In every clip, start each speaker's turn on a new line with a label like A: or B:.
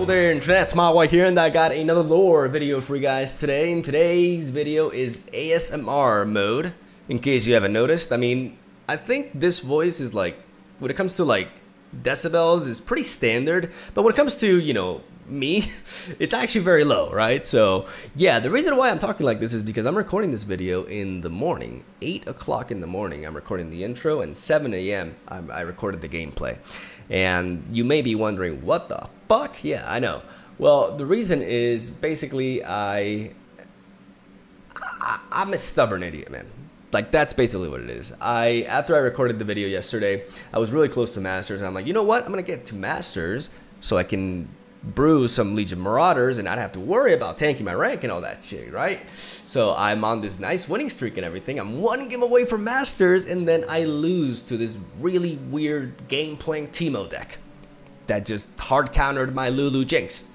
A: there, Internet's MegaMogwai here, and I got another lore video for you guys today. And today's video is ASMR mode, in case you haven't noticed. I mean, I think this voice is like, when it comes to like decibels, is pretty standard, but when it comes to, you know, me, it's actually very low, right? So yeah, the reason why I'm talking like this is because I'm recording this video in the morning, 8 o'clock in the morning. I'm recording the intro, and 7 a.m. I recorded the gameplay. And you may be wondering, what the fuck? Yeah, I know. Well, the reason is basically I'm a stubborn idiot, man. Like, that's basically what it is. After I recorded the video yesterday, I was really close to Masters, and I'm like, you know what? I'm gonna get to Masters so I can brew some Legion Marauders and not have to worry about tanking my rank and all that shit, right? So I'm on this nice winning streak and everything. I'm one game away from Masters, and then I lose to this really weird game-playing Teemo deck that just hard countered my Lulu Jinx.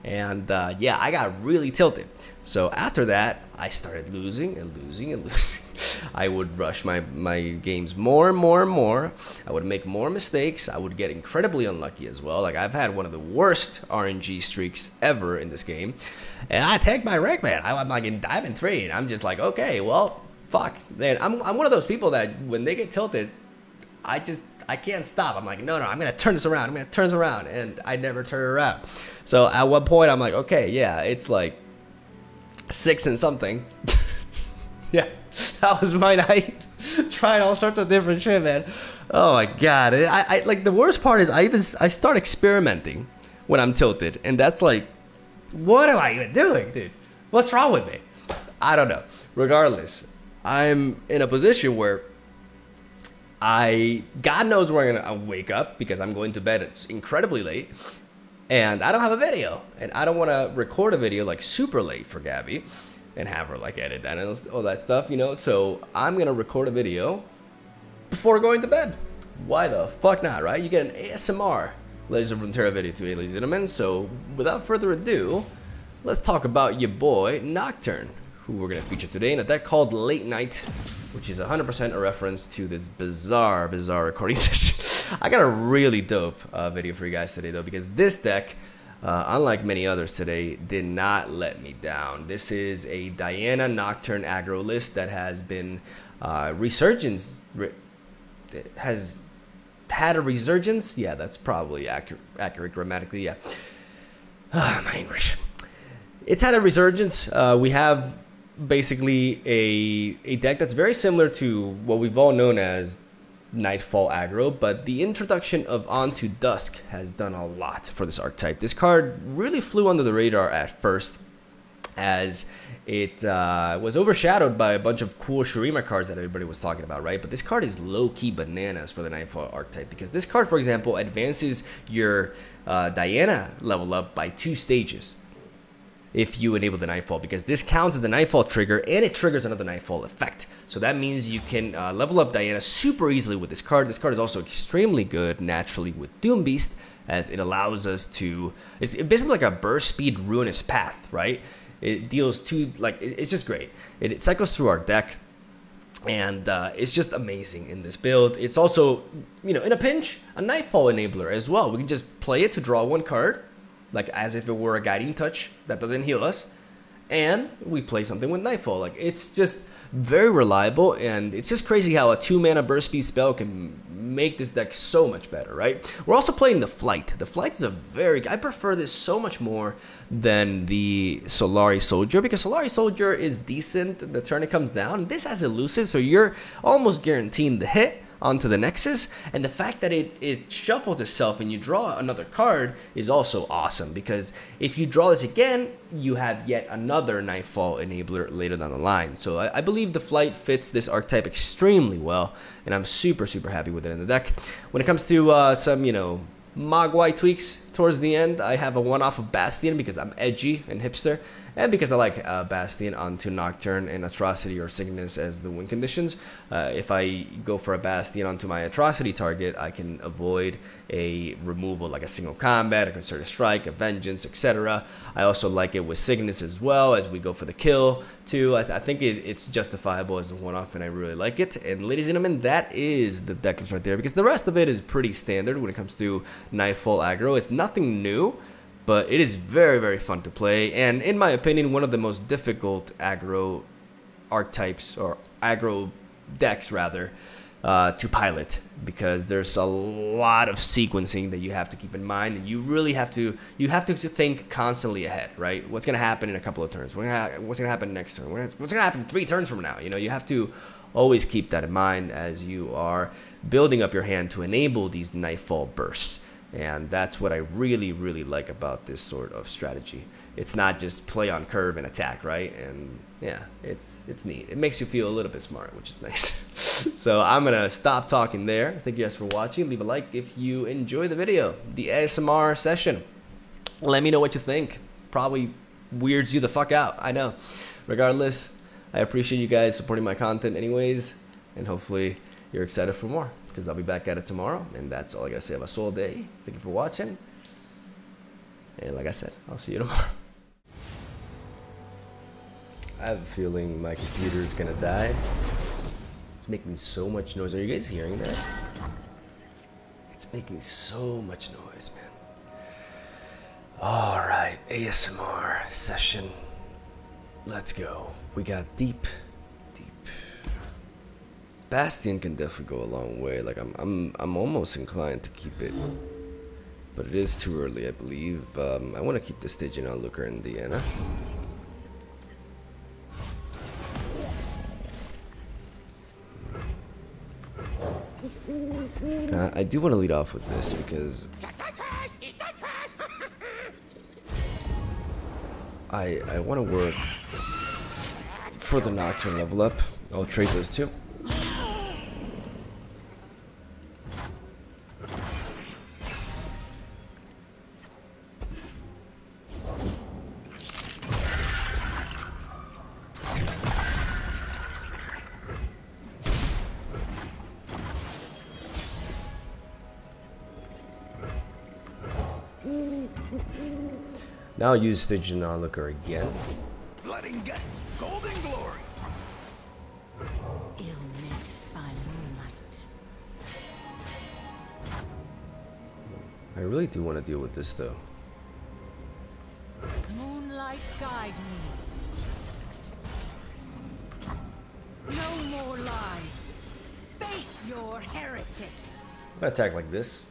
A: And yeah, I got really tilted. So after that, I started losing and losing and losing. I would rush my games more and more and more. I would make more mistakes. I would get incredibly unlucky as well. Like, I've had one of the worst RNG streaks ever in this game. And I tanked my rank, man. I'm like in Diamond 3, and I'm just like, okay, well, fuck. Man, I'm one of those people that when they get tilted, I can't stop. I'm like, no, I'm going to turn this around. I'm going to turn this around. And I never turn it around. So at one point, I'm like, okay, yeah, it's like 6 and something. Yeah, that was my night. Trying all sorts of different shit, man. Oh my god. I like, the worst part is I start experimenting when I'm tilted, and that's like, what am I even doing, dude? What's wrong with me? I don't know. Regardless, I'm in a position where God knows where I'm gonna wake up, because I'm going to bed it's incredibly late, and I don't have a video, and I don't want to record a video like super late for Gabby and have her like edit that and all that stuff, you know. So I'm gonna record a video before going to bed. Why the fuck not, right? You get an ASMR Legends of Runeterra video today, ladies and gentlemen. So without further ado, let's talk about your boy Nocturne, who we're gonna feature today in a deck called Late Night, which is 100% a reference to this bizarre recording session. I got a really dope video for you guys today, though, because this deck, unlike many others today, did not let me down. This is a Diana Nocturne aggro list that has been has had a resurgence. Yeah, that's probably accurate grammatically. Yeah, my English. It's had a resurgence. We have basically a deck that's very similar to what we've all known as Nightfall aggro, but the introduction of Onto Dusk has done a lot for this archetype. This card really flew under the radar at first, as it was overshadowed by a bunch of cool Shurima cards that everybody was talking about, right? But this card is low-key bananas for the Nightfall archetype, because this card, for example, advances your Diana level up by 2 stages if you enable the Nightfall, because this counts as a Nightfall trigger, and it triggers another Nightfall effect. So that means you can level up Diana super easily with this card. This card is also extremely good naturally with Doom Beast, as it allows us to, it's basically like a burst speed Ruinous Path, right? It deals 2, like, it's just great. It cycles through our deck, and it's just amazing in this build. It's also, you know, in a pinch, a Nightfall enabler as well. We can just play it to draw 1 card, like as if it were a Guiding Touch that doesn't heal us, and we play something with Nightfall. Like, it's just very reliable, and it's just crazy how a 2-mana burst speed spell can make this deck so much better, right? We're also playing the Flight. The Flight is I prefer this so much more than the Solari Soldier, because Solari Soldier is decent the turn it comes down. This has Elusive, so you're almost guaranteeing the hit onto the Nexus, and the fact that it shuffles itself and you draw another card is also awesome, because if you draw this again, you have yet another Nightfall enabler later down the line. So I believe the Flight fits this archetype extremely well, and I'm super happy with it in the deck. When it comes to some, you know, Mogwai tweaks towards the end, I have a one-off of Bastion because I'm edgy and hipster, and because I like Bastion onto Nocturne and Atrocity or Cygnus as the win conditions. If I go for a Bastion onto my Atrocity target, I can avoid a removal like a single combat, a concerted strike, a vengeance, etc. I also like it with Cygnus as well, as we go for the kill too. I think it's justifiable as a one-off, and I really like it. And ladies and gentlemen, that is the deck list right there, because the rest of it is pretty standard when it comes to Nightfall aggro. It's nothing new, but it is very, very fun to play, and in my opinion, one of the most difficult aggro archetypes, or aggro decks rather, to pilot, because there's a lot of sequencing that you have to keep in mind, and you really have to think constantly ahead, right? What's gonna happen in a couple of turns? What's gonna happen next turn? What's gonna happen 3 turns from now? You know, you have to always keep that in mind as you are building up your hand to enable these Nightfall bursts. And that's what I really, really like about this sort of strategy. It's not just play on curve and attack, right? And yeah, it's neat. It makes you feel a little bit smart, which is nice. So I'm gonna stop talking there. Thank you guys for watching. Leave a like if you enjoy the video, the ASMR session. Let me know what you think. Probably weirds you the fuck out, I know. Regardless, I appreciate you guys supporting my content anyways, and hopefully you're excited for more, because I'll be back at it tomorrow, and that's all I gotta say about Soul Day. Thank you for watching, and like I said, I'll see you tomorrow. I have a feeling my computer is gonna die. It's making so much noise. Are you guys hearing that? It's making so much noise, man. Alright, ASMR session. Let's go. We got deep. Bastion can definitely go a long way. Like I'm almost inclined to keep it, but it is too early, I believe. I want to keep the Stygian Onlooker in Diana. I do want to lead off with this because I want to work for the Nocturne level up. I'll trade those two. Now I'll use Stygian Onlooker again.
B: Blood and guts, golden glory.
C: Ill-lit by moonlight.
A: I really do want to deal with this though.
C: Moonlight guide me. No more lies. Face your heretic.
A: I'm gonna attack like this.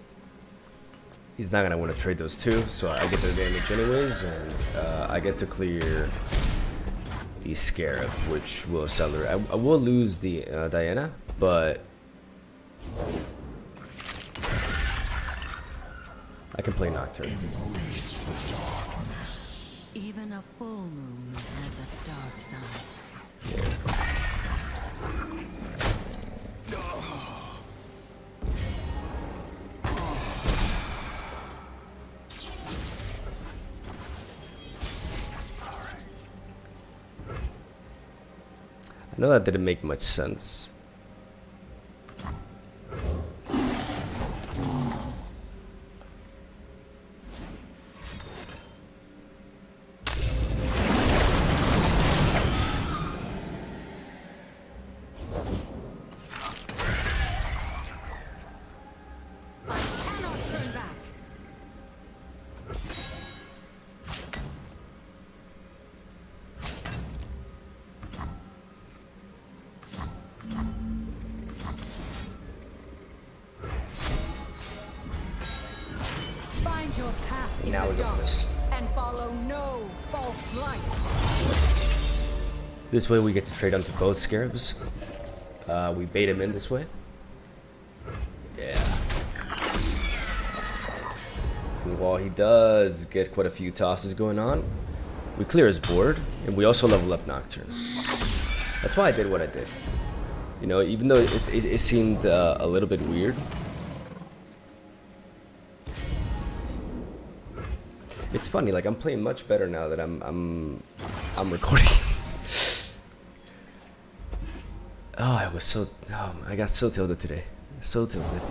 A: He's not gonna want to trade those two, so I get the damage anyways, and I get to clear the Scarab, which will accelerate. I will lose the Diana, but I can play Nocturne.
C: Even a full moon has a dark side.
A: Yeah. I know that didn't make much sense.
C: Your path in
A: Now
C: the
A: we got
C: dark
A: this.
C: and follow no false light.
A: This way we get to trade onto both Scarabs. We bait him in this way. Yeah. And while he does get quite a few tosses going on, we clear his board, and we also level up Nocturne. That's why I did what I did. You know, even though it seemed a little bit weird. It's funny, like I'm playing much better now that I'm recording. I got so tilted today. So tilted.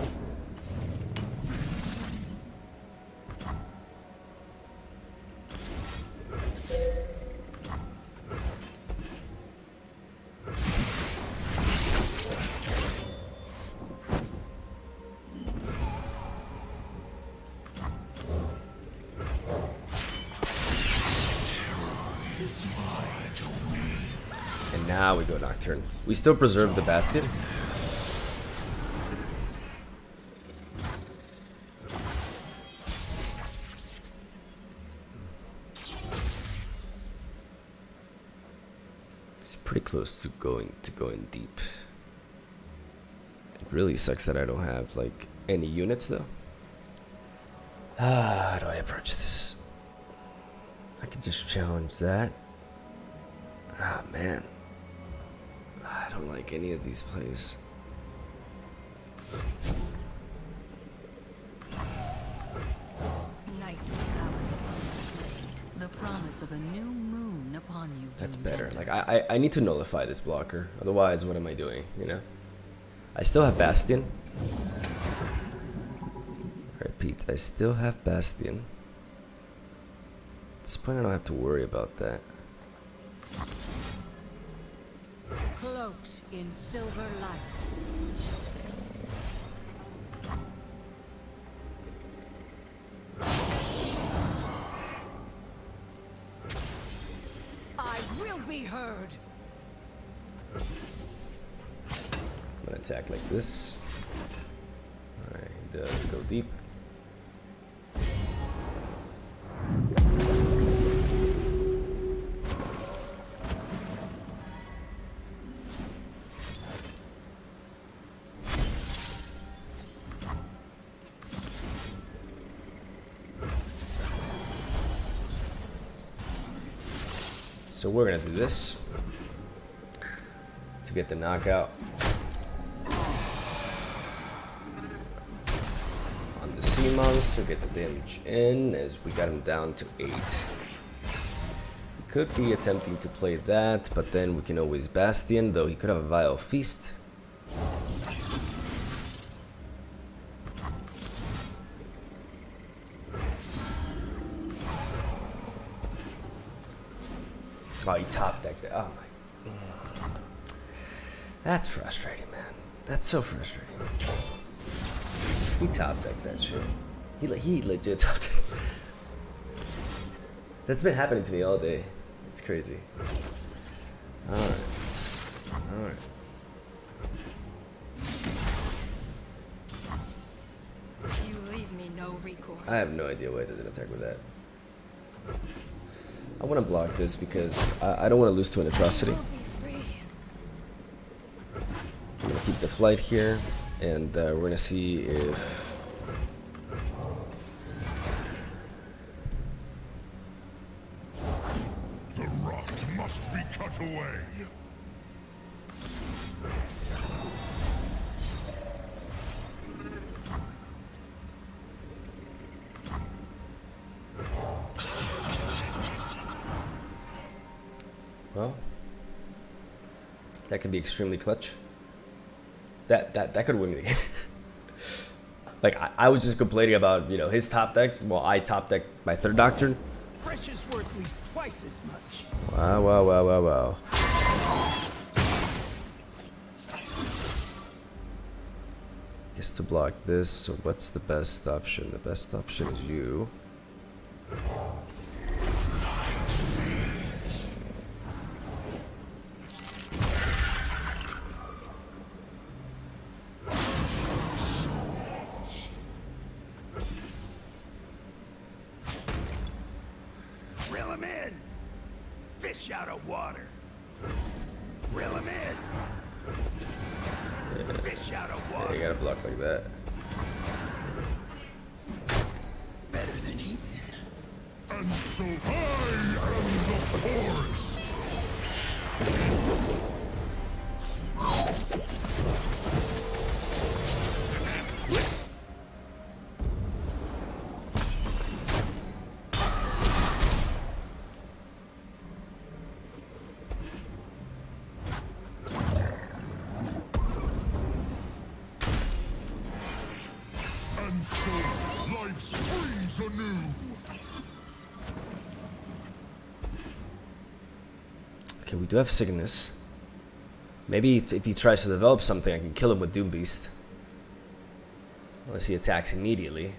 A: now we go Nocturne. We still preserve the Bastion. It's pretty close to going deep. It really sucks that I don't have like any units though. How do I approach this? I could just challenge that. Ah, man. I don't like any of these plays.
C: Night flowers upon the blade. The promise of a new moon upon you.
A: That's better. Like, I need to nullify this blocker. Otherwise, what am I doing, you know? I still have Bastion. Repeat, I still have Bastion. At this point, I don't have to worry about that.
C: Cloaked in silver light. I will be heard.
A: I'm gonna attack like this. Alright, he does go deep. So we're gonna do this to get the knockout on the sea monster, get the damage in as we got him down to 8. We could be attempting to play that, but then we can always Bastion, though he could have a Vile Feast. Oh, he top decked it. Oh my. That's frustrating, man. That's so frustrating. He top decked that shit. He legit top decked. That's been happening to me all day. It's crazy. Alright. Alright.
C: You leave me no recourse.
A: I have no idea why I didn't attack with that. I want to block this because I don't want to lose to an atrocity. I'm going to keep the flight here, and we're going to see if...
B: The rot must be cut away.
A: Well, that could be extremely clutch. That could win me the game. Like I was just complaining about, you know, his top decks. Well, I top decked my third Nocturne.
B: Fresh is worth at least twice as much.
A: Wow, wow, wow, wow, wow. Guess to block this. So what's the best option? The best option is you.
B: Reel him in. Fish out of water. Reel him in. Fish out of
A: Yeah,
B: water.
A: you gotta block like that.
B: Better than eating.
D: And so I am the forest. And so life springs anew.
A: Okay, we do have Cygnus. Maybe if he tries to develop something, I can kill him with Doom Beast. Unless he attacks immediately.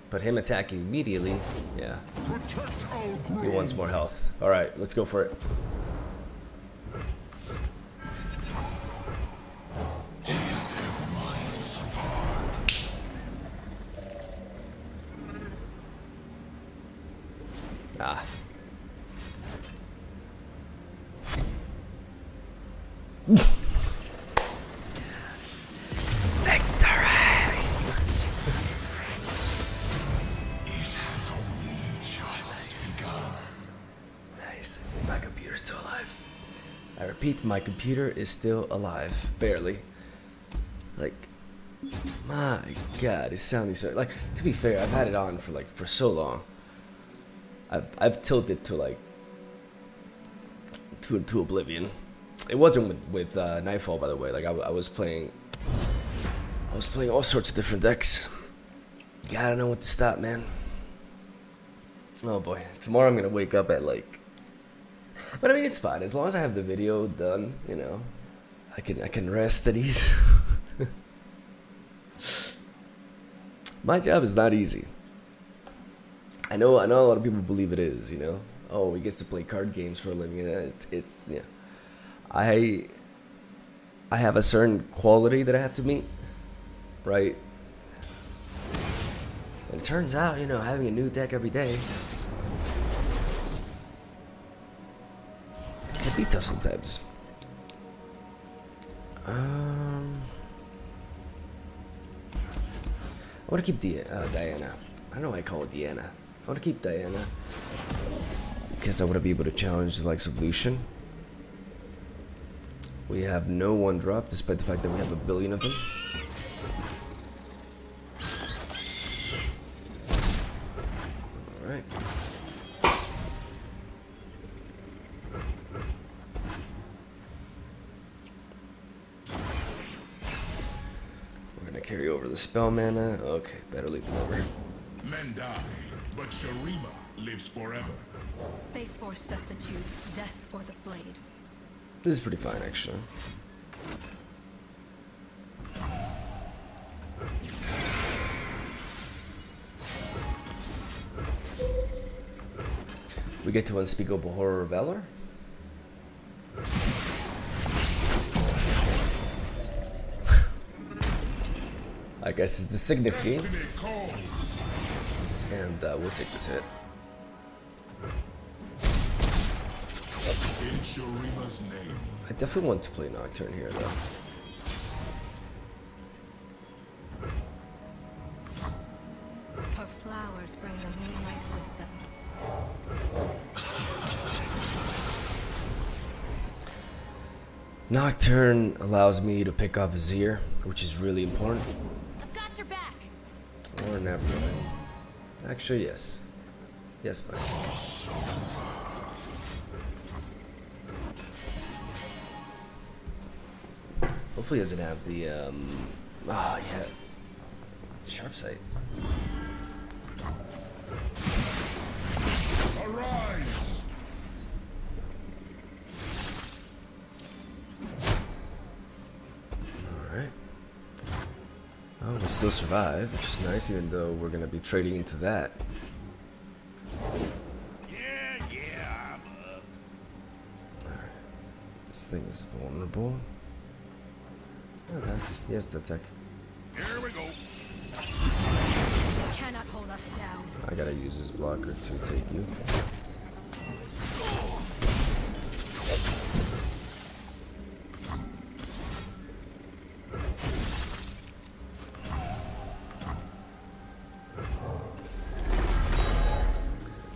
A: But him attacking immediately, yeah.
D: Protect our
A: He
D: grove.
A: wants more health. Alright, let's go for it. repeat, my computer is still alive. Barely. Like, my god, it's sounding so... Like, to be fair, I've had it on for so long. I've tilted to like... To oblivion. It wasn't with Nightfall, by the way. Like, I was playing all sorts of different decks. You gotta know when to stop, man. Oh boy, tomorrow I'm gonna wake up at like... But I mean, it's fine as long as I have the video done. You know, I can rest at ease. My job is not easy. I know a lot of people believe it is. You know, oh, he gets to play card games for a living. It's yeah. I have a certain quality that I have to meet, right? And it turns out, you know, having a new deck every day can be tough sometimes. I want to keep Diana. I don't know why I call it Diana. I want to keep Diana because I want to be able to challenge the likes of Lucian. We have no 1-drop, despite the fact that we have a billion of them. Alright. We're gonna carry over the spell mana. Okay, better leave them over.
D: Men die, but Shurima lives forever.
E: They forced us to choose death or the blade.
A: This is pretty fine, actually. We get to Unspeakable Horror of Valor. I guess it's the Cygnus game. And we'll take this hit.
D: In Shurima's name.
A: I definitely want to play Nocturne here, though.
E: Her flowers bring the moonlight with them.
A: Nocturne allows me to pick off Azir, which is really important.
E: I've got your back.
A: Or never mind. Actually, yes. Yes, bye. Hopefully he doesn't have the, oh, yeah. Sharp sight.
D: Arise!
A: Alright. Oh, we still survive, which is nice, even though we're gonna be trading into that.
B: Yeah, I'm up.
A: Alright. This thing is vulnerable. Oh, nice. He has the attack.
B: Here we go.
E: You cannot hold us down.
A: I gotta use this blocker to take you.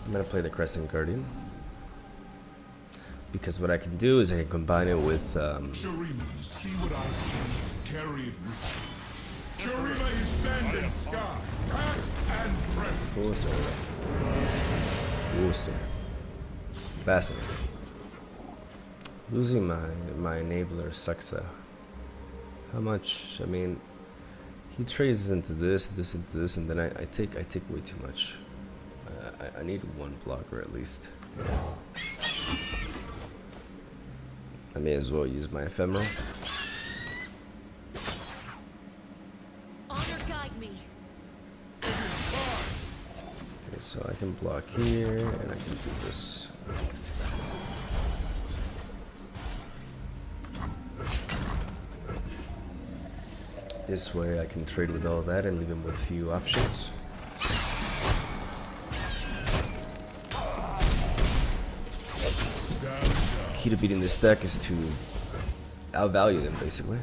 A: I'm gonna play the Crescent Guardian. Because what I can do is I can combine it with
D: Shurima, see what I see. Carry it with you. Shurima is sand and sky, past and present.
A: Booster. Fascinating. Losing my enabler sucks though. How much? I mean, he trades into this, into this, and then I take way too much. I need one blocker at least. I may as well use my ephemeral.
E: Honor guide me.
A: Okay, so I can block here, and I can do this. This way I can trade with all that and leave him with few options. Key to beating this deck is to outvalue them, basically.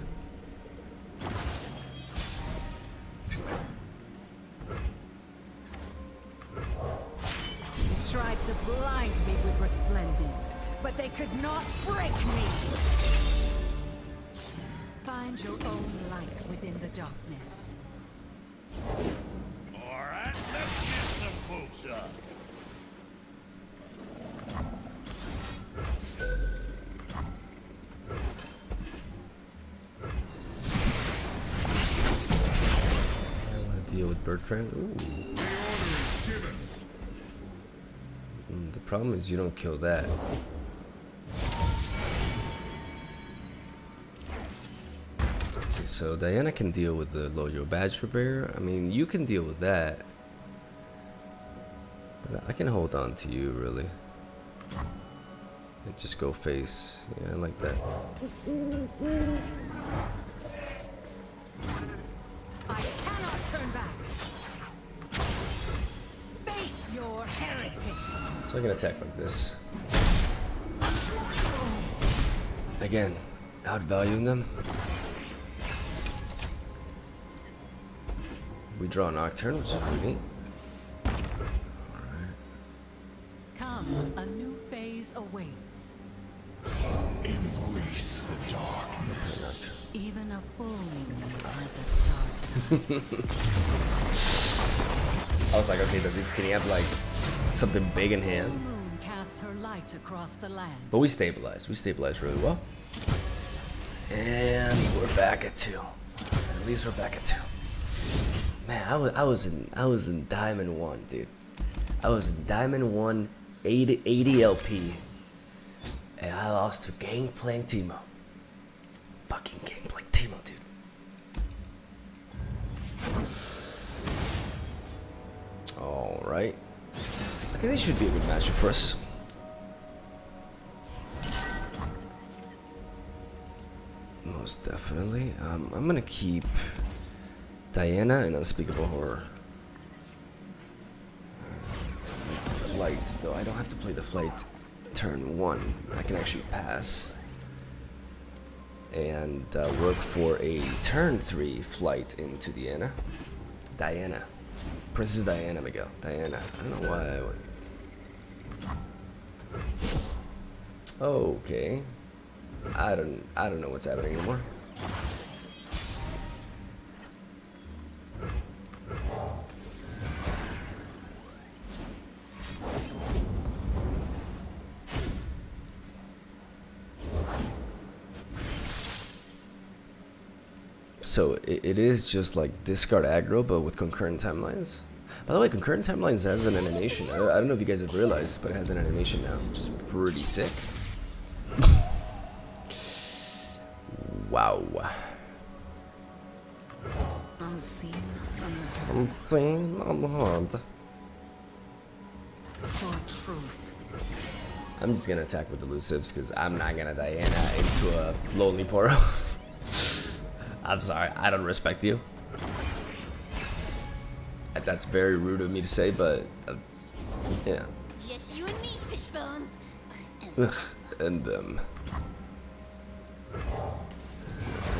C: He tried to blind me with resplendence, but they could not break me. Find your own light within the darkness.
B: Alright, let's get some folks up.
A: I want to deal with Bertrand. Ooh.
D: The order is given.
A: The problem is you don't kill that. Okay, so Diana can deal with the Loyo Badge Repair. I mean, you can deal with that. But I can hold on to you, really. And just go face. Yeah, I like that.
C: I cannot turn back. Face your heritage.
A: So I can attack like this. Again, outvaluing them. We draw Nocturne, which is pretty neat.
C: Come, a new phase awaits.
D: Embrace the darkness.
C: Even a full moon has a dark side.
A: I was like, okay, can he have like something big in
C: The
A: hand?
C: moon casts her light across the land.
A: But we stabilized. We stabilized really well. And we're back at 2. At least we're back at 2. Man, I was in Diamond 1, dude. I was in Diamond 1, 80 LP. And I lost to Gangplank Teemo. Fucking Gangplank Teemo, dude. Alright. I think this should be a good matchup for us. Most definitely. I'm gonna keep Diana and Unspeakable Horror. Flight, though I don't have to play the flight turn 1. I can actually pass and work for a turn 3 flight into Diana. Princess Diana, Miguel. Diana. I don't know why I would. Okay. I don't know what's happening anymore. So it is just like discard aggro, but with concurrent timelines. By the way, concurrent timelines has an animation. I don't know if you guys have realized, but it has an animation now, which is pretty sick. Wow. Unseen on the hunt.
C: For truth.
A: I'm just gonna attack with elusives because I'm not gonna Diana into a lonely portal. I'm sorry, I don't respect you. That's very rude of me to say, but yeah.
E: Just you and me, fish bones.
A: And play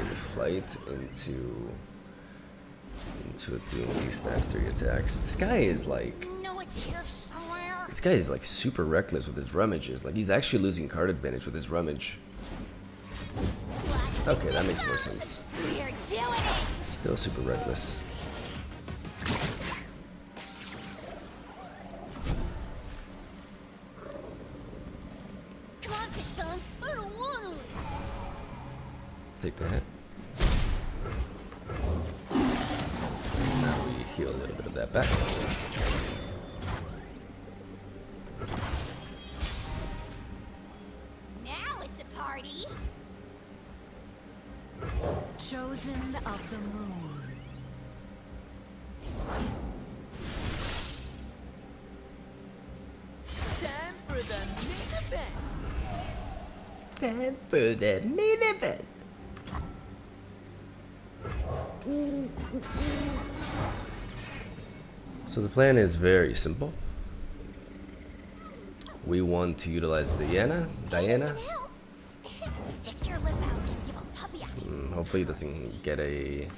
A: the flight into doing these snap 3 attacks. This guy is like.
E: No, it's here somewhere.
A: This guy is like super reckless with his rummages. Like he's actually losing card advantage with his rummage. Okay, that makes more sense.
E: We're doing it.
A: Still super reckless.
E: Come on, fish bones. I don't want to.
A: Take the hit. So now we heal a little bit of that back.
E: Now it's a party.
C: Chosen of the moon. Time for the main event.
A: Time for the main event. So the plan is very simple. We want to utilize Diana.
E: Helps. Stick your lip out and give 'em puppy eyes.
A: Hopefully he doesn't get a...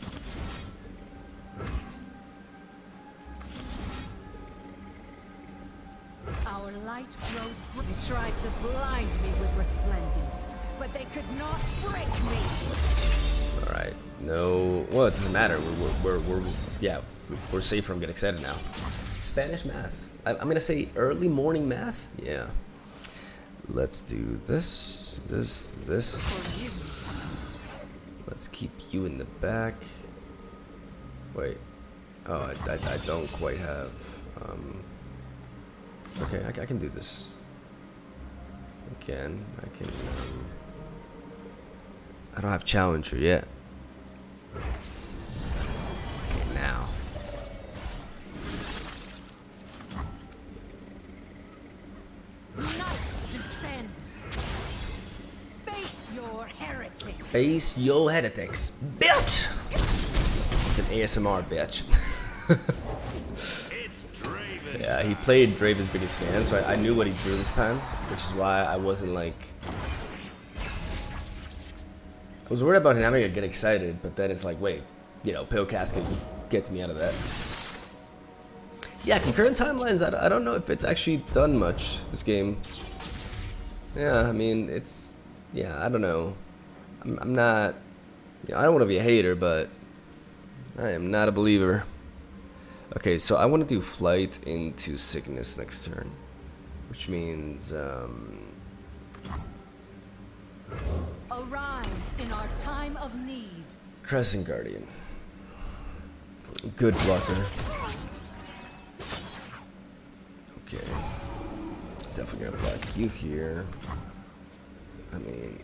C: Our light grows bright. They tried to blind me with resplendence, but they could not break me.
A: All right. No. Well, it doesn't matter. We're safe from getting excited now. Spanish math. I'm gonna say early morning math. Yeah. Let's do this. Let's keep you in the back. Wait. Oh, I don't quite have. Okay, I can do this. Again, I can. I don't have Challenger yet. Okay, now.
C: Night descends. Face your heretic.
A: Face your heretics, bitch! It's an ASMR, bitch.
B: It's Draven.
A: Yeah, he played Draven's biggest fan, so I knew what he drew this time, which is why I wasn't like. I was worried about him having to get excited, but then it's like, wait, you know, Pale Casket gets me out of that. Yeah, concurrent timelines, I don't know if it's actually done much, this game. Yeah, I mean, it's, yeah, I don't know. I'm not, you know, I don't want to be a hater, but I am not a believer. Okay, so I want to do Flight into Sickness next turn, which means,
C: Arise in our time of need.
A: Crescent Guardian. Good blocker. Okay. Definitely gonna block you here. I mean,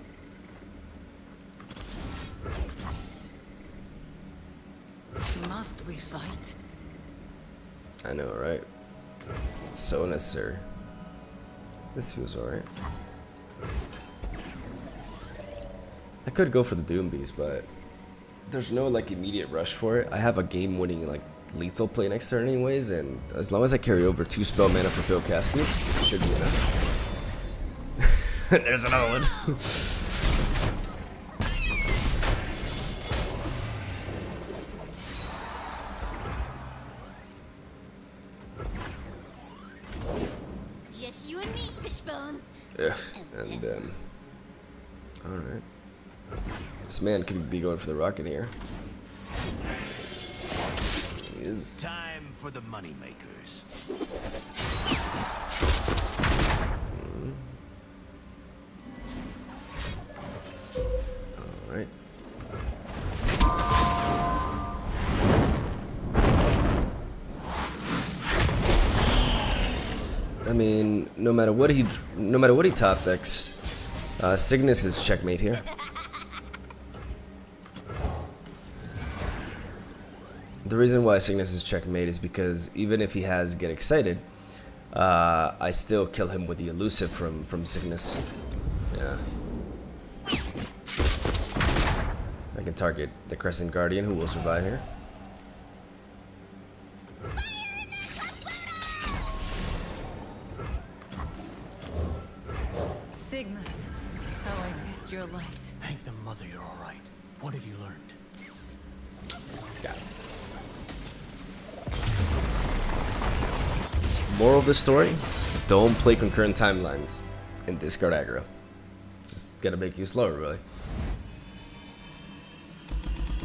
C: Must we fight?
A: I know, right? So necessary. This feels alright. I could go for the Doom Beast, but there's no like immediate rush for it. I have a game-winning like lethal play next turn anyways, and as long as I carry over 2 spell mana for Pale Casket, it should be enough. There's another one.
E: Just you and me, fishbones.
A: Yeah, and alright. This man could be going for the rocket here. He is.
B: Time for the moneymakers.
A: Alright. I mean, no matter what he top decks, Cygnus is checkmate here. The reason why Cygnus is checkmate is because even if he has Get Excited, I still kill him with the elusive from Cygnus. Yeah. I can target the Crescent Guardian, who will survive here.
C: Cygnus, how I missed your light.
F: Thank the mother you're all right. What have you learned?
A: Got it. Moral of the story: don't play concurrent timelines and discard aggro. Just gotta make you slower, really.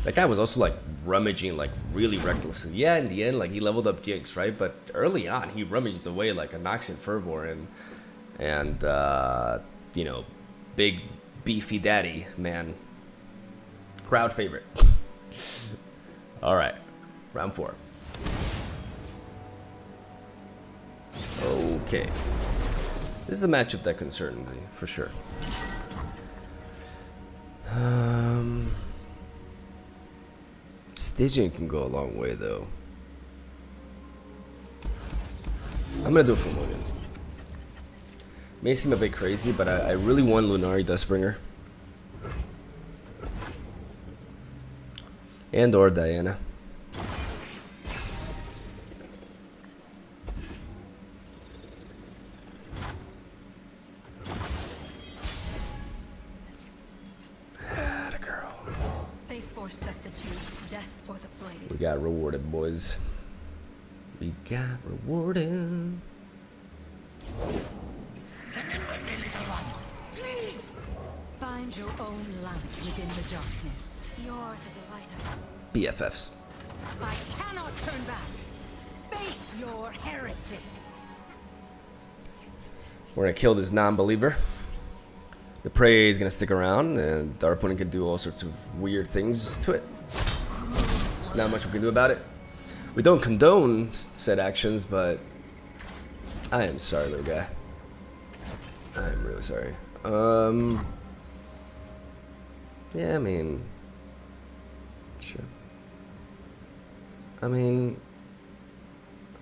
A: That guy was also like rummaging like really recklessly. Yeah, in the end, like he leveled up Jinx, right? But early on, he rummaged away like a Noxian Fervor and you know, big beefy daddy man. Crowd favorite. All right, round 4. Okay, this is a matchup that concerned me for sure. Staging can go a long way though. I'm gonna do it for Logan. May seem a bit crazy, but I really want Lunari Dustbringer. And or Diana. Atta girl.
E: They forced us to choose death or the blade.
A: We got rewarded, boys. We got rewarded.
C: Find your own light within the darkness.
E: Yours is a lighter.
A: BFFs.
C: I cannot turn back. Face your heretic.
A: We're gonna kill this non-believer. The prey is gonna stick around, and our opponent can do all sorts of weird things to it. Not much we can do about it. We don't condone said actions, but I am sorry, little guy. I am really sorry. Yeah, I mean, sure. I mean,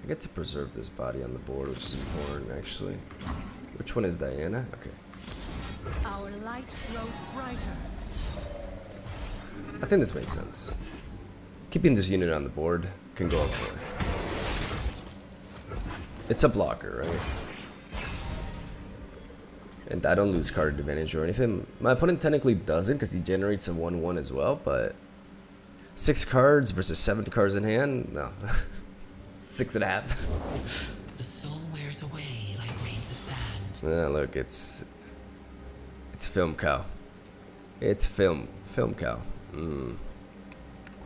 A: I get to preserve this body on the board, which is important, actually. Which one is Diana? Okay.
C: Our light grows brighter.
A: I think this makes sense. Keeping this unit on the board can go up there. It's a blocker, right? And I don't lose card advantage or anything. My opponent technically doesn't because he generates a 1/1 as well, but 6 cards versus 7 cards in hand? No. 6.5.
G: The soul wears away like grains of sand.
A: Look, it's film cow. It's film cow.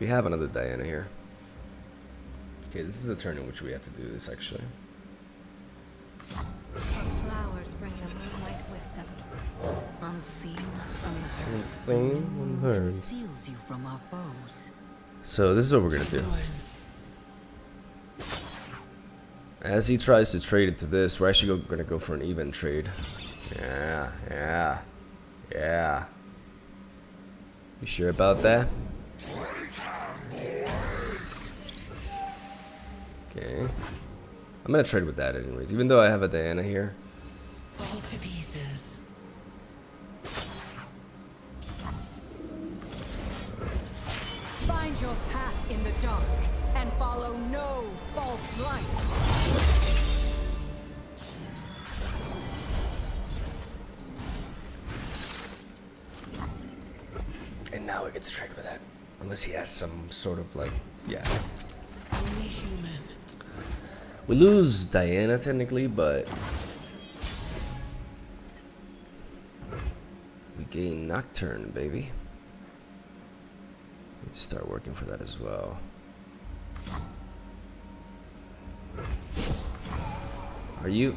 A: We have another Diana here. Okay, this is the turn in which we have to do this actually.
E: Her flowers bring the moonlight with them.
C: Unseen, unheard.
A: Unseen, unheard.
C: Conceals you from our foes.
A: So this is what we're gonna do. As he tries to trade into this, we're actually gonna go for an even trade. Yeah. You sure about that? Okay. I'm gonna trade with that anyways, even though I have a Diana here.
G: Fall to pieces.
C: Find your path in the dark and follow no false light.
A: And now we get to trade with that. Unless he has some sort of like, yeah.
G: Only human.
A: We lose Diana technically, but we gain Nocturne, baby. Let's start working for that as well. Are you?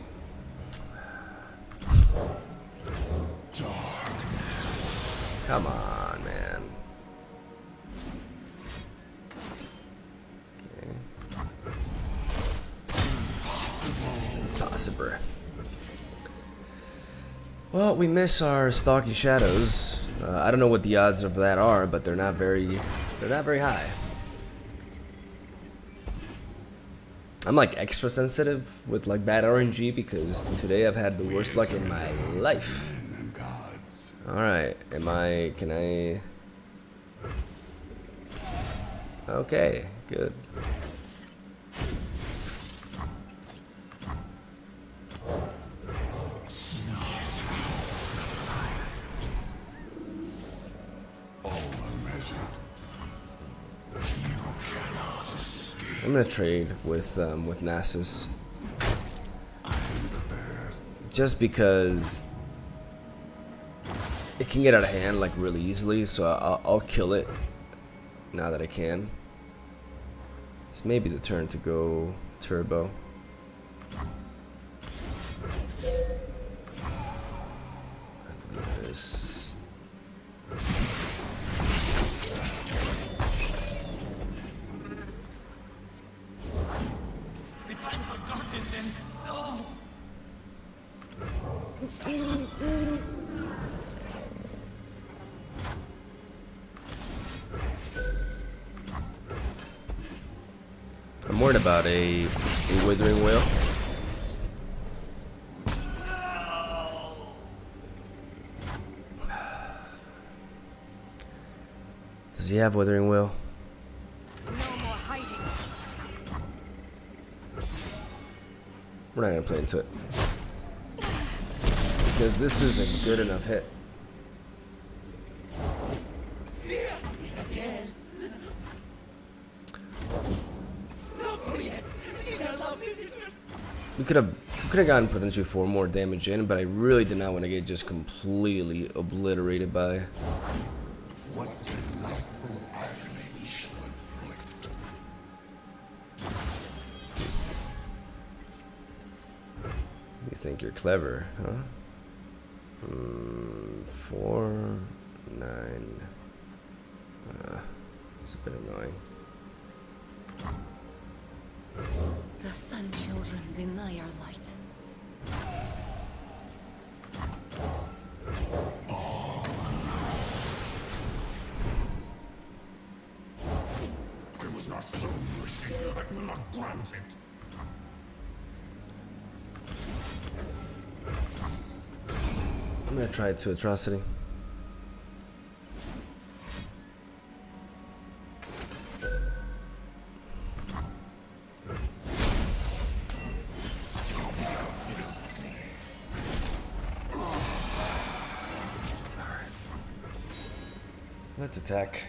A: Come on, man. Okay. Possible. Well, we miss our Stalking Shadows. I don't know what the odds of that are, but they're not very high. I'm like extra sensitive with like bad RNG because today I've had the worst luck in my life. Alright, can I? Okay, good. I'm gonna trade with Nasus. Just because it can get out of hand like really easily, so I'll kill it now that I can. This may be the turn to go turbo. This.
B: If I'm forgotten, then no.
A: I'm worried about a Withering Whale. Does he have Withering Whale?
C: No more hiding.
A: We're not gonna play into it. Because this is a good enough hit. We could have Could have gotten potentially 4 more damage in, but I really did not want to get just completely obliterated by.
D: What delightful agony we shall inflict.
A: You think you're clever, huh? 4, 9. It's a bit annoying.
E: The Sun Children deny our light.
D: I was not so mercy. I will not grant it.
A: I'm gonna try it to atrocity. Let's attack.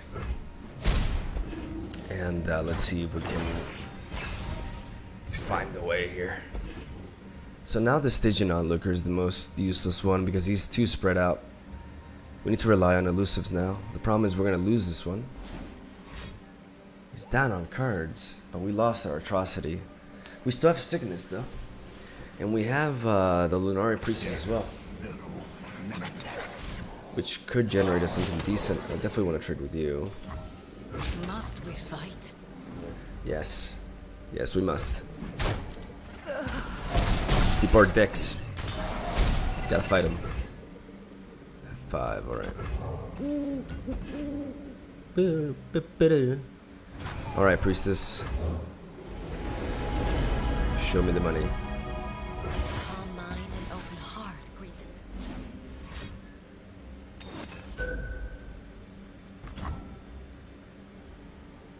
A: And let's see if we can find a way here. So now the Stygian Onlooker is the most useless one because he's too spread out. We need to rely on elusives now. The problem is we're going to lose this one. He's down on cards, but we lost our atrocity. We still have sickness though. And we have the Lunari Priest as well, which could generate us something decent. I definitely want to trade with you.
E: Must we fight?
A: Yes. Yes, we must. Keep our dicks. Gotta fight him. 5, alright. Alright, Priestess. Show me the money.
E: Calm mind and open heart, Griffin.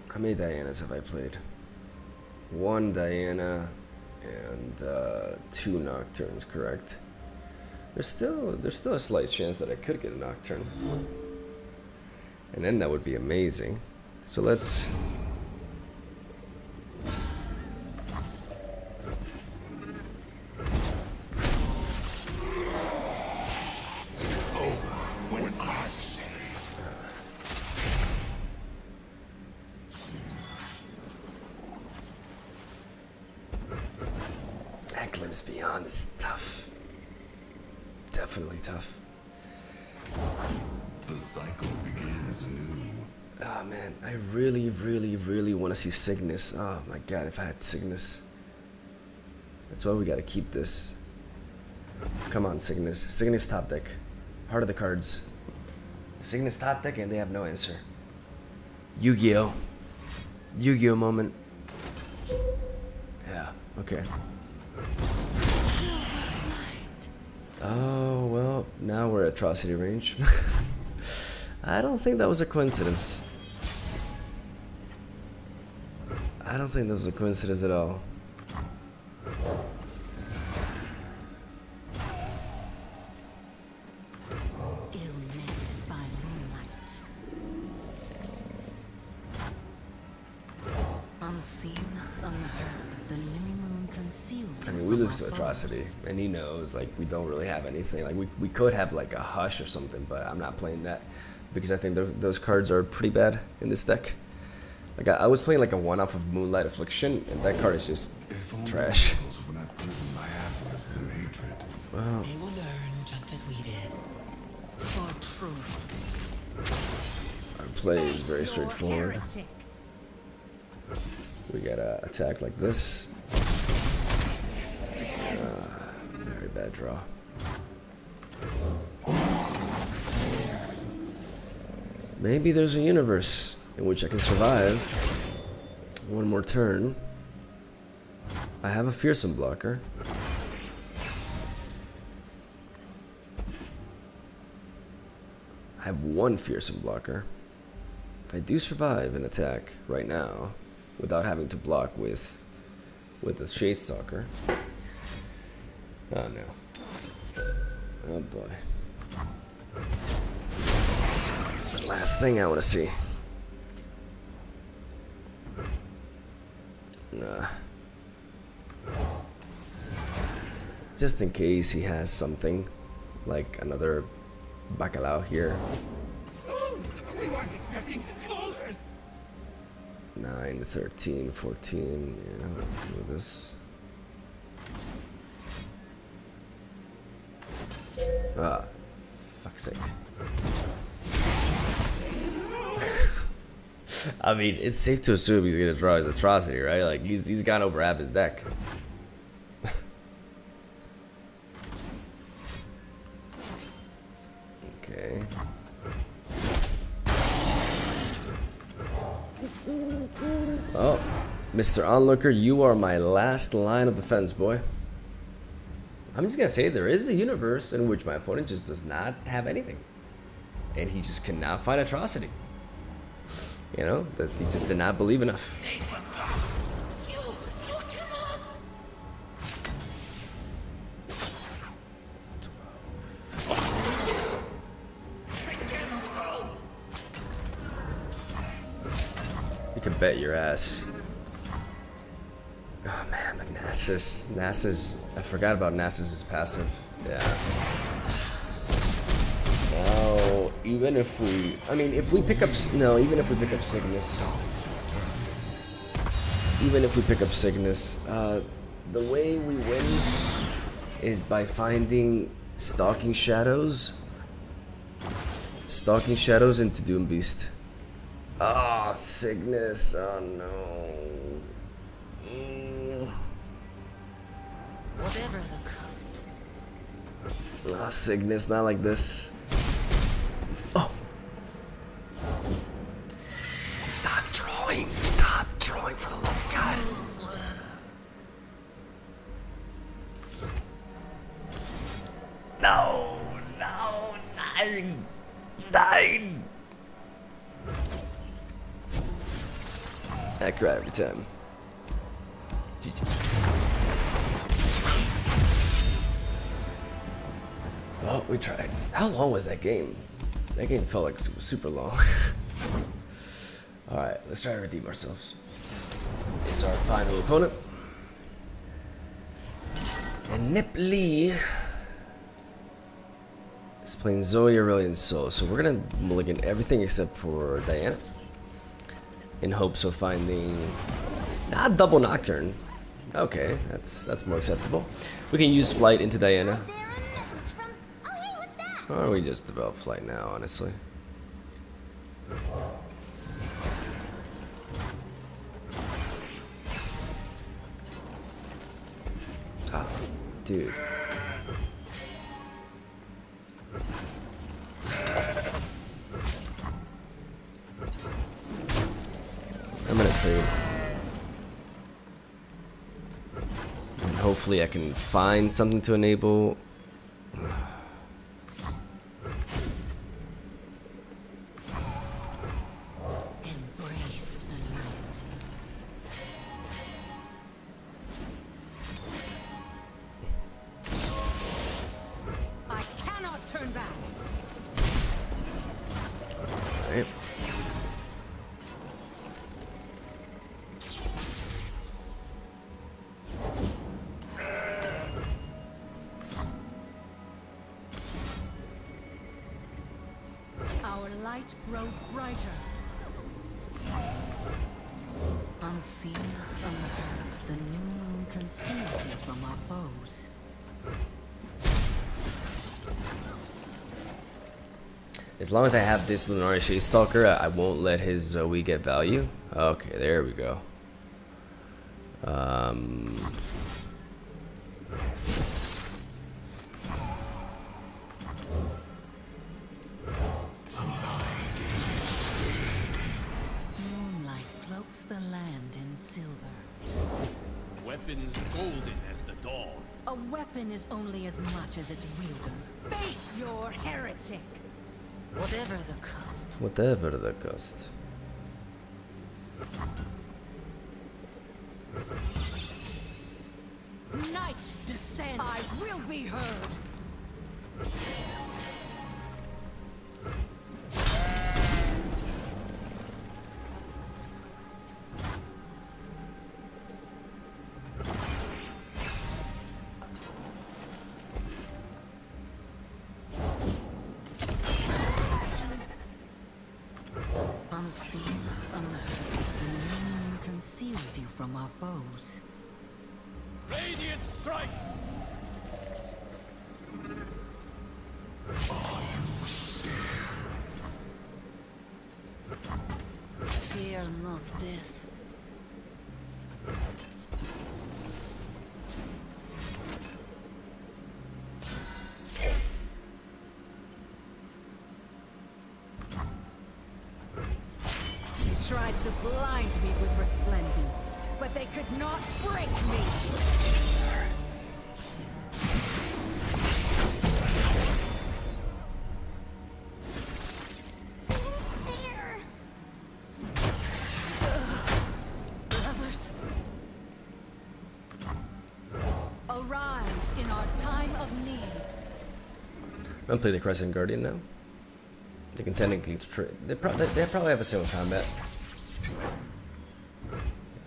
A: How many Dianas have I played? 1 Diana and 2 Nocturnes, correct? There's still a slight chance that I could get a Nocturne, and then that would be amazing. So let's. That glimpse beyond is tough. Definitely tough.
D: The cycle begins anew.
A: Oh man, I really, really, really want to see Cygnus. Oh my god, if I had Cygnus. That's why we gotta keep this. Come on, Cygnus. Cygnus top deck. Heart of the cards. Cygnus top deck and they have no answer. Yu-Gi-Oh! Yu-Gi-Oh! Moment. Yeah, okay. Oh, well, now we're at atrocity range. I don't think that was a coincidence. I don't think that was a coincidence at all.
C: Ill-lit by moonlight.
E: Unseen, unheard, the new moon conceals.
A: I mean, we lose to atrocity, and he knows, like, we don't really have anything. Like, we could have, like, a Hush or something, but I'm not playing that because I think those cards are pretty bad in this deck. Like, I was playing, like, a one-off of Moonlight Affliction, and that card is just trash.
D: Were not driven by avarice and hatred.
A: Well,
G: They will learn just as we did.
E: For truth.
A: our play is very straightforward.
C: Heretic.
A: We gotta attack like this. Very bad draw. Maybe there's a universe in which I can survive one more turn. I have a fearsome blocker. I have 1 fearsome blocker. I do survive an attack right now without having to block with the Shade Stalker. Oh no. Oh boy. The last thing I want to see. Nah. just in case he has something like another bacalao here. 9, 13, 14. Yeah, we'll do this. Ah, fuck's sake. I mean, it's safe to assume he's gonna draw his atrocity, right? Like he's gone over half his deck. Okay. Oh, Mr. Onlooker, you are my last line of defense, boy. I'm just gonna say there is a universe in which my opponent just does not have anything, and he just cannot find atrocity. You know, that he just did not believe enough.
G: They forgot. You cannot.
A: 12.
G: I cannot go.
A: You can bet your ass. Oh man, but Nasus, I forgot about Nasus's passive. Yeah. Now, even if we, I mean, if we pick up, no, even if we pick up Cygnus, the way we win is by finding Stalking Shadows into Doom Beast. Ah, oh, Cygnus, oh no.
G: Whatever the cost.
A: Ah, Cygnus, not like this. Oh! Stop drawing for the love of God. No, 9. Aggro every time. GG. Well, we tried. How long was that game? That game felt like it was super long. Alright, let's try to redeem ourselves. It's our final opponent. And Nip Lee is playing Zoe Aurelian Soul. So we're gonna mulligan everything except for Diana, in hopes of finding not double Nocturne. Okay, that's more acceptable. We can use Flight into Diana. Or we just develop Flight now, honestly. Ah, dude. I'm gonna trade. And hopefully I can find something to enable.
C: light grows brighter.
E: Unseen, unheard, the new moon conceals you from our foes.
A: As long as I have this Lunar Shade Stalker, I won't let his Zoe get value. Okay, there we go.
E: Moonlight cloaks the land in silver.
F: Weapons golden as the dawn.
C: A weapon is only as much as its wielder. Face your heretic!
E: Whatever the cost.
A: Whatever the cost.
C: Night descend! I will be heard!
E: conceals you from our foes.
F: Radiant strikes!
E: Fear not death.
C: They tried to blind me with resplendence, but they could not break me.
E: Brothers.
C: Arise in our time of need.
A: I'm gonna play the Crescent Guardian now. They can technically they probably have a single combat.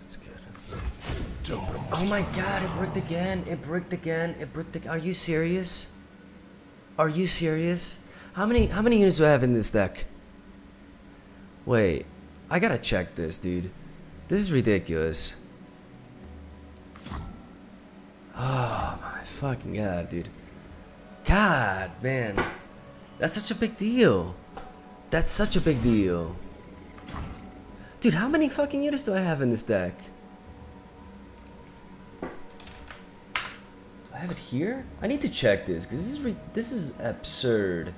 A: That's good. Oh my god, it bricked again. It bricked again. It bricked again. Are you serious? Are you serious? How many units do I have in this deck? Wait, I gotta check this, dude. This is ridiculous. Oh my fucking god, dude. God, man. That's such a big deal. That's such a big deal. Dude, how many fucking units do I have in this deck? Do I have it here? I need to check this, because this is absurd.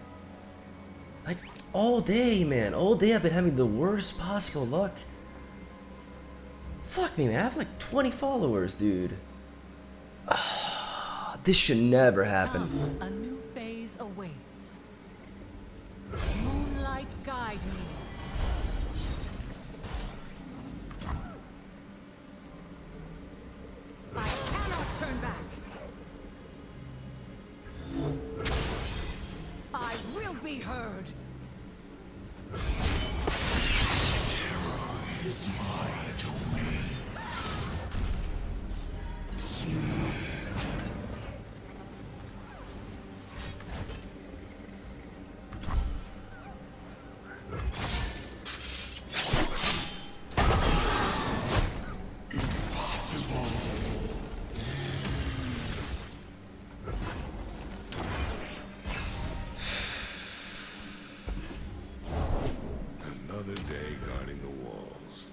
A: Like, all day, man. All day I've been having the worst possible luck. Fuck me, man. I have like 20 followers, dude. This should never happen.
C: A new phase awaits. Moonlight guide me. I cannot turn back. I will be heard.
D: Another day guarding the walls.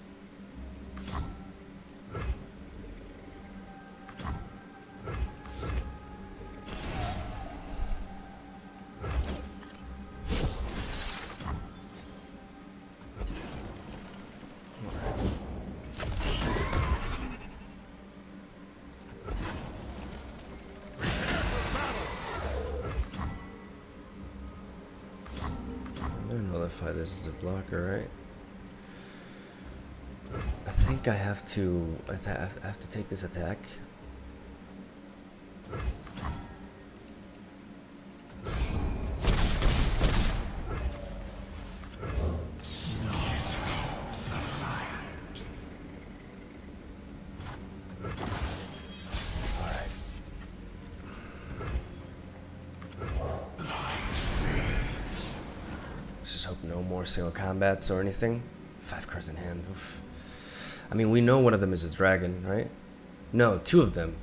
A: I'm gonna nullify this as a blocker, right? I think I have to take this attack. Just hope no more single combats or anything. 5 cards in hand. Oof. I mean, we know one of them is a dragon, right? No, 2 of them.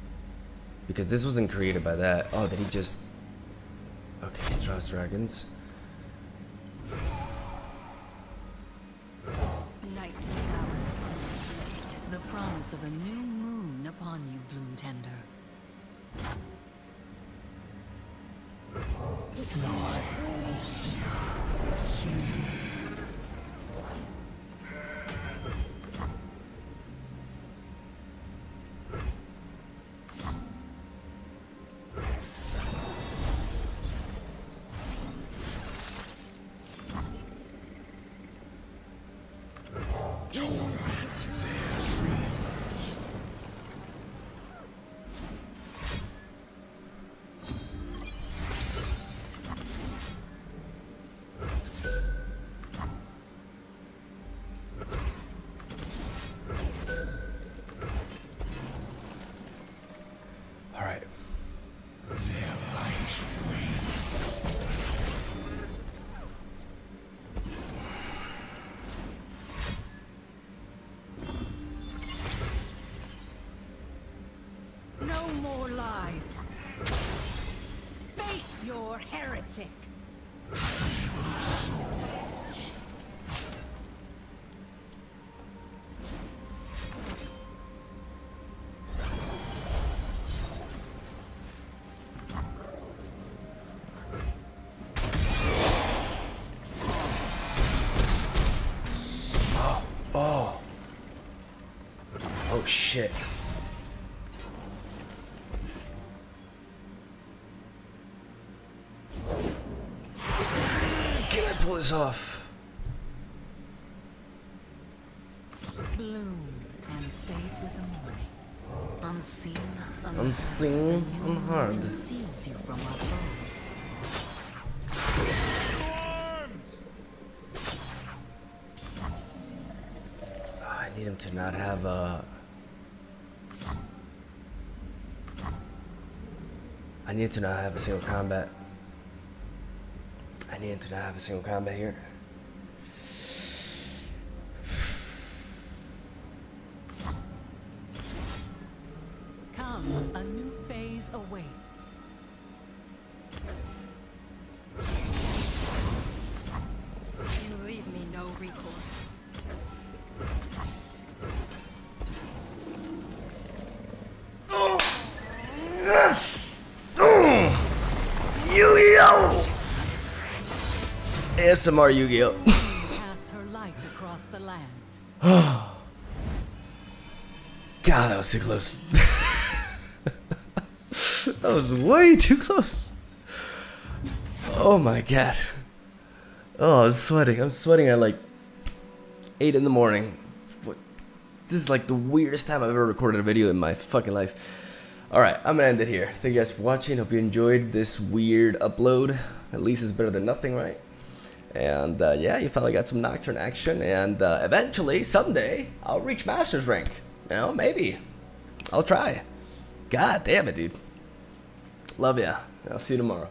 A: Because this wasn't created by that. Oh, did he just... Okay, he draws dragons.
E: Night towers upon you. The promise of a new moon upon you, Bloom Tender.
C: more lies. Face your heretic.
A: Oh shit. Can I pull this off?
C: Bloom and fade with the morning.
E: Unseen,
A: Unseen, unheard.
E: conceals you from our foes.
D: Arms!
A: I need him to not have a. I need to not have a single combat. I need to not have a single combat here.
C: Come, a new phase awaits.
E: You leave me no recourse.
A: Yes! Yu-Gi-Oh! ASMR Yu-Gi-Oh!
C: Casts her light across the land.
A: God, that was too close. That was way too close. Oh my god. Oh, I'm sweating. I'm sweating at like 8 in the morning. What? This is like the weirdest time I've ever recorded a video in my fucking life. Alright, I'm gonna end it here. Thank you guys for watching. Hope you enjoyed this weird upload. At least it's better than nothing, right? And yeah, you finally got some Nocturne action. And eventually, someday, I'll reach Master's rank. You know, maybe. I'll try. God damn it, dude. Love ya. I'll see you tomorrow.